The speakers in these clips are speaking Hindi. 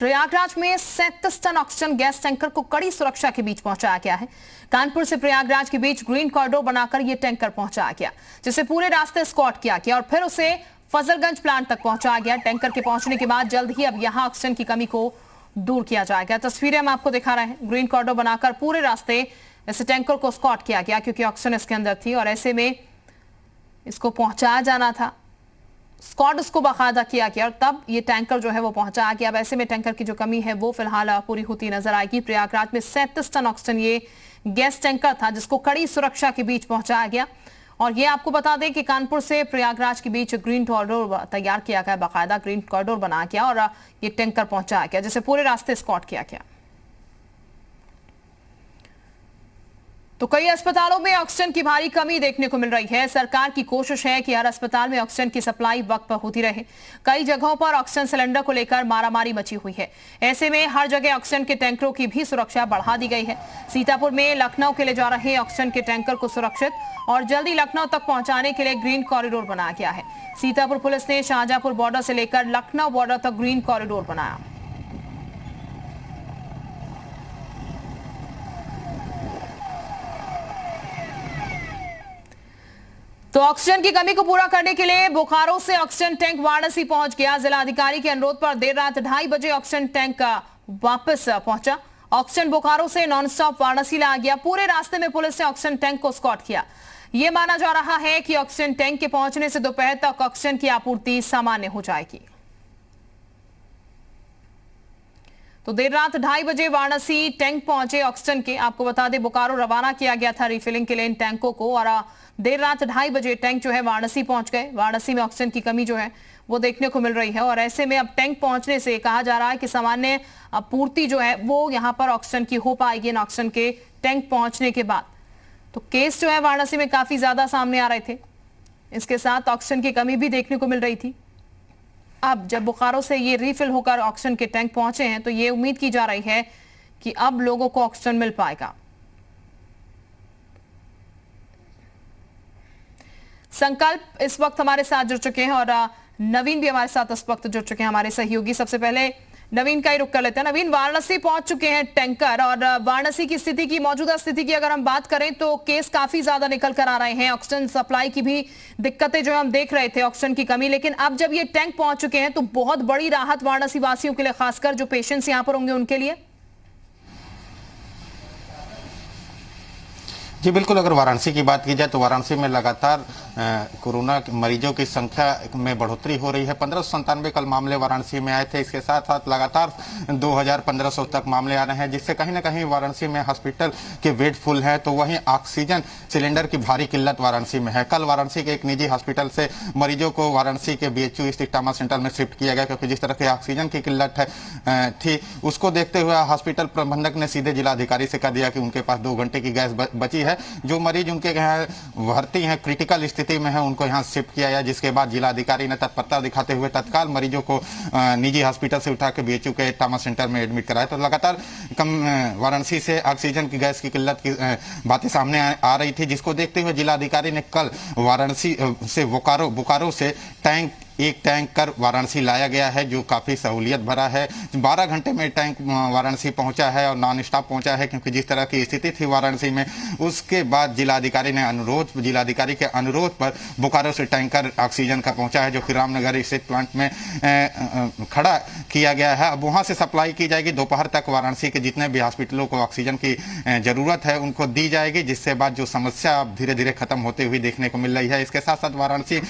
प्रयागराज में 37 टन ऑक्सीजन गैस टैंकर को कड़ी सुरक्षा के बीच पहुंचाया गया है। कानपुर से प्रयागराज के बीच ग्रीन कॉरिडोर बनाकर यह टैंकर पहुंचाया गया, जिसे पूरे रास्ते स्कॉट किया गया और फिर उसे फजलगंज प्लांट तक पहुंचाया गया। टैंकर के पहुंचने के बाद जल्द ही अब यहां ऑक्सीजन की कमी को दूर किया जाएगा। तस्वीरें हम आपको दिखा रहे हैं। ग्रीन कॉरिडोर बनाकर पूरे रास्ते इस टैंकर को स्कॉट किया गया क्योंकि ऑक्सीजन इसके अंदर थी और ऐसे में इसको पहुंचाया जाना था। स्कॉट उसको बाकायदा किया गया और तब ये टैंकर जो है वो पहुंचाया गया। अब ऐसे में टैंकर की जो कमी है वो फिलहाल पूरी होती नजर आएगी। प्रयागराज में 37 टन ऑक्सीजन ये गैस टैंकर था जिसको कड़ी सुरक्षा के बीच पहुंचाया गया। और ये आपको बता दें कि कानपुर से प्रयागराज के बीच ग्रीन कॉरिडोर तैयार किया गया, बाकायदा ग्रीन कॉरिडोर बनाया गया और ये टैंकर पहुंचाया गया जिसे पूरे रास्ते स्कॉट किया गया। तो कई अस्पतालों में ऑक्सीजन की भारी कमी देखने को मिल रही है। सरकार की कोशिश है कि हर अस्पताल में ऑक्सीजन की सप्लाई वक्त पर होती रहे। कई जगहों पर ऑक्सीजन सिलेंडर को लेकर मारामारी मची हुई है। ऐसे में हर जगह ऑक्सीजन के टैंकरों की भी सुरक्षा बढ़ा दी गई है। सीतापुर में लखनऊ के लिए जा रहे ऑक्सीजन के टैंकर को सुरक्षित और जल्दी लखनऊ तक पहुंचाने के लिए ग्रीन कॉरिडोर बनाया गया है। सीतापुर पुलिस ने शाहजहांपुर बॉर्डर से लेकर लखनऊ बॉर्डर तक ग्रीन कॉरिडोर बनाया। तो ऑक्सीजन की कमी को पूरा करने के लिए बोकारो से ऑक्सीजन टैंक वाराणसी पहुंच गया। जिला अधिकारी के अनुरोध पर देर रात 2:30 बजे ऑक्सीजन टैंक वापस पहुंचा। ऑक्सीजन बोकारो से नॉन स्टॉप वाराणसी लाया गया। पूरे रास्ते में पुलिस ने ऑक्सीजन टैंक को स्कॉट किया। यह माना जा रहा है कि ऑक्सीजन टैंक के पहुंचने से दोपहर तक ऑक्सीजन की आपूर्ति सामान्य हो जाएगी। तो देर रात 2:30 बजे वाराणसी टैंक पहुंचे ऑक्सीजन के। आपको बता दें बोकारो रवाना किया गया था रिफिलिंग के लिए इन टैंकों को और देर रात 2:30 बजे टैंक जो है वाराणसी पहुंच गए। वाराणसी में ऑक्सीजन की कमी जो है वो देखने को मिल रही है और ऐसे में अब टैंक पहुंचने से कहा जा रहा है कि सामान्य आपूर्ति जो है वो यहां पर ऑक्सीजन की हो पाएगी ऑक्सीजन के टैंक पहुंचने के बाद। तो केस जो है वाराणसी में काफी ज्यादा सामने आ रहे थे। इसके साथ ऑक्सीजन की कमी भी देखने को मिल रही थी। अब जब बोकारो से ये रिफिल होकर ऑक्सीजन के टैंक पहुंचे हैं तो ये उम्मीद की जा रही है कि अब लोगों को ऑक्सीजन मिल पाएगा। संकल्प इस वक्त हमारे साथ जुड़ चुके हैं और नवीन भी हमारे साथ इस वक्त जुड़ चुके हैं, हमारे सहयोगी। सबसे पहले नवीन का ही रुख कर लेते हैं। नवीन, वाराणसी पहुंच चुके हैं टैंकर और वाराणसी की स्थिति की मौजूदा स्थिति की अगर हम बात करें तो केस काफी ज्यादा निकल कर आ रहे हैं। ऑक्सीजन सप्लाई की भी दिक्कतें जो हम देख रहे थे, ऑक्सीजन की कमी, लेकिन अब जब ये टैंक पहुंच चुके हैं तो बहुत बड़ी राहत वाराणसी वासियों के लिए, खासकर जो पेशेंट्स यहां पर होंगे उनके लिए। जी बिल्कुल, अगर वाराणसी की बात की जाए तो वाराणसी में लगातार कोरोना मरीजों की संख्या में बढ़ोतरी हो रही है। 1597 कल मामले वाराणसी में आए थे। इसके साथ साथ लगातार 2000-1500 तक मामले आ रहे हैं, जिससे कहीं ना कहीं वाराणसी में हॉस्पिटल के बेड फुल है। तो वहीं ऑक्सीजन सिलेंडर की भारी किल्लत वाराणसी में है। कल वाराणसी के एक निजी हॉस्पिटल से मरीजों को वाराणसी के BHU स्थित ट्रॉमा सेंटर में शिफ्ट किया गया, क्योंकि जिस तरह की ऑक्सीजन की किल्लत थी उसको देखते हुए हॉस्पिटल प्रबंधक ने सीधे जिलाधिकारी से कह दिया कि उनके पास 2 घंटे की गैस बची है। जो मरीज उनके यहाँ भर्ती हैं, क्रिटिकल स्थिति में है, उनको यहाँ शिफ्ट किया गया, जिसके बाद जिलाधिकारी ने तत्परता दिखाते हुए तत्काल मरीजों को निजी हॉस्पिटल से उठा के BHU के ट्रॉमा सेंटर में एडमिट कराया। तो लगातार वाराणसी से ऑक्सीजन की गैस की किल्लत की बातें सामने आ रही थी, जिसको देखते हुए जिलाधिकारी ने कल वाराणसी से बोकारो से एक टैंकर वाराणसी लाया गया है, जो काफ़ी सहूलियत भरा है। 12 घंटे में टैंक वाराणसी पहुंचा है और नॉन स्टॉप पहुंचा है, क्योंकि जिस तरह की स्थिति थी वाराणसी में। उसके बाद जिलाधिकारी के अनुरोध पर बोकारो से टैंकर ऑक्सीजन का पहुंचा है, जो कि रामनगर स्थित प्लांट में खड़ा किया गया है। अब वहां से सप्लाई की जाएगी। दोपहर तक वाराणसी के जितने भी हॉस्पिटलों को ऑक्सीजन की ज़रूरत है उनको दी जाएगी, जिससे बाद जो समस्या अब धीरे धीरे खत्म होते हुए देखने को मिल रही है। इसके साथ साथ वाराणसी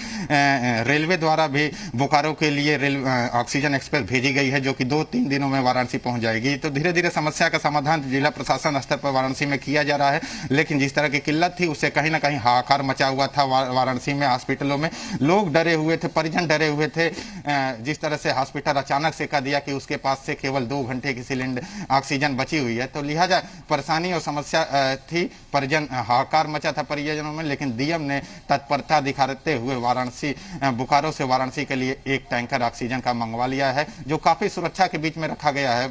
रेलवे द्वारा बोकारो के लिए ऑक्सीजन एक्सप्रेस भेजी गई है, जो कि 2-3 दिनों में वाराणसी पहुंच जाएगी। तो धीरे धीरे समस्या का समाधान जिला प्रशासन स्तर पर वाराणसी में किया जा रहा है, लेकिन जिस तरह की किल्लत थी उससे कहीं ना कहीं हाहाकार मचा हुआ था वाराणसी में। हॉस्पिटलों में लोग डरे हुए थे, परिजन डरे हुए थे। जिस तरह से हॉस्पिटल अचानक से कह दिया कि उसके पास से केवल 2 घंटे की सिलेंडर ऑक्सीजन बची हुई है, तो लिहाजा परेशानी और समस्या थी। परिजन हाहाकार मचा था परिजनों में, लेकिन DM ने तत्परता दिखाते हुए बोकारो से वाराणसी वाराणसी के लिए एक टैंकर ऑक्सीजन का मंगवा लिया है, जो काफी सुरक्षा के बीच में रखा गया है।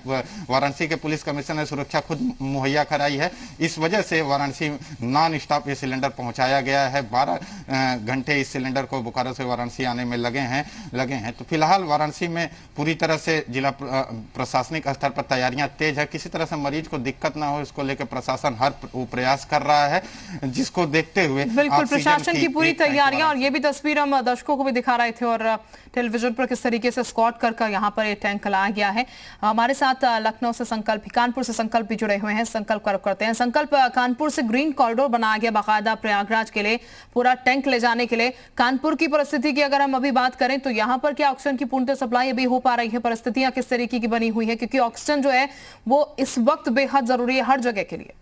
वाराणसी के पुलिस कमिश्नर ने सुरक्षा खुद मुहैया कराई है। इस वजह से वाराणसी नॉन स्टॉप ये सिलेंडर पहुंचाया गया है। 12 घंटे इस सिलेंडर को बोकारो से वाराणसी आने में लगे हैं। तो फिलहाल वाराणसी में पूरी तरह से जिला प्रशासनिक स्तर पर तैयारियां तेज है। किसी तरह से मरीज को दिक्कत ना हो, इसको लेकर प्रशासन हर प्रयास कर रहा है, जिसको देखते हुए बिल्कुल प्रशासन की पूरी तैयारियां। और ये भी तस्वीर हम दर्शकों को भी दिखा रहे थे और टेलीविजन पर किस तरीके से स्कॉट कर यहाँ पर ये टैंक लाया गया है। हमारे साथ लखनऊ से संकल्प, कानपुर से संकल्प भी जुड़े हुए हैं। संकल्प करते हैं। संकल्प, कानपुर से ग्रीन कॉरिडोर बनाया गया बाकायदा प्रयागराज के लिए, पूरा टैंक ले जाने के लिए। कानपुर की परिस्थिति की अगर हम अभी बात करें तो यहाँ पर क्या ऑक्सीजन की पूर्णतः सप्लाई अभी हो पा रही है? परिस्थितियां किस तरीके की बनी हुई है, क्योंकि ऑक्सीजन जो है वो इस वक्त बेहद जरूरी है हर जगह के लिए।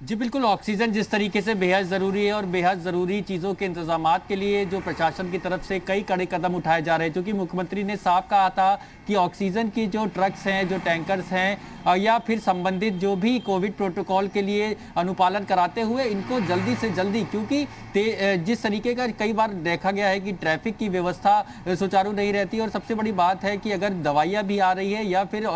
जी बिल्कुल, ऑक्सीजन जिस तरीके से बेहद ज़रूरी है और बेहद ज़रूरी चीज़ों के इंतजामात के लिए जो प्रशासन की तरफ से कई कड़े कदम उठाए जा रहे हैं, क्योंकि मुख्यमंत्री ने साफ कहा था कि ऑक्सीजन की जो ट्रक्स हैं, जो टैंकर्स हैं या फिर संबंधित जो भी कोविड प्रोटोकॉल के लिए अनुपालन कराते हुए इनको जल्दी से जल्दी, क्योंकि जिस तरीके का कई बार देखा गया है कि ट्रैफिक की व्यवस्था सुचारू नहीं रहती और सबसे बड़ी बात है कि अगर दवाइयाँ भी आ रही है या फिर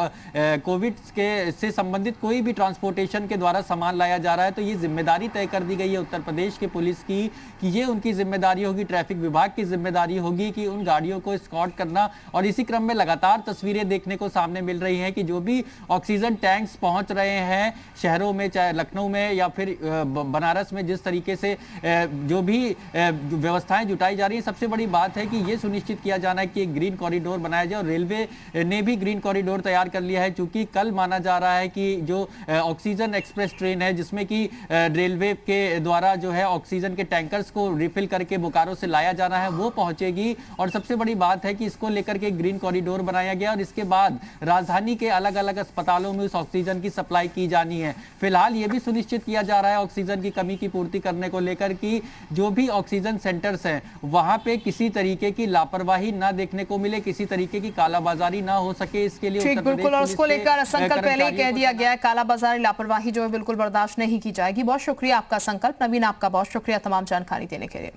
कोविड के से संबंधित कोई भी ट्रांसपोर्टेशन के द्वारा सामान लाया जा रहा है, तो ये जिम्मेदारी तय कर दी गई है उत्तर प्रदेश के पुलिस की कि ये उनकी जिम्मेदारी होगी, ट्रैफिक विभाग की जिम्मेदारी होगी कि उन गाड़ियों को एस्कॉर्ट करना। और इसी क्रम में लगातार तस्वीरें देखने को सामने मिल रही हैं कि जो भी ऑक्सीजन टैंक्स पहुंच रहे हैं शहरों में, चाहे लखनऊ में या फिर बनारस में, जिस तरीके से जो भी व्यवस्थाएं जुटाई जा रही है, सबसे बड़ी बात है कि ये सुनिश्चित किया जाना है कि एक ग्रीन कॉरिडोर बनाया जाए। और रेलवे ने भी ग्रीन कॉरिडोर तैयार कर लिया है, चूंकि कल माना जा रहा है कि जो ऑक्सीजन एक्सप्रेस ट्रेन है, जिसमें कि रेलवे के द्वारा जो है ऑक्सीजन के टैंकर्स को रिफिल करके बोकारो से लाया जाना है, वो पहुंचेगी। और सबसे बड़ी बात है कि इसको लेकर के ग्रीन कॉरिडोर बनाया गया और इसके बाद राजधानी के अलग अलग अस्पतालों में उस ऑक्सीजन की सप्लाई की जानी है। फिलहाल ये भी सुनिश्चित किया जा रहा है ऑक्सीजन की कमी की पूर्ति करने को लेकर कि जो भी ऑक्सीजन सेंटर्स हैं वहां पे किसी तरीके की लापरवाही ना देखने को मिले, किसी तरीके की कालाबाजारी ना हो सके, इसके लिए ठीक बिल्कुल। और उसको लेकर संकल्प पहले ही कह दिया गया है, कालाबाजारी लापरवाही जो है बिल्कुल बर्दाश्त नहीं की जाएगी। बहुत शुक्रिया आपका संकल्प। नवीन, आपका बहुत शुक्रिया तमाम जानकारी देने के लिए।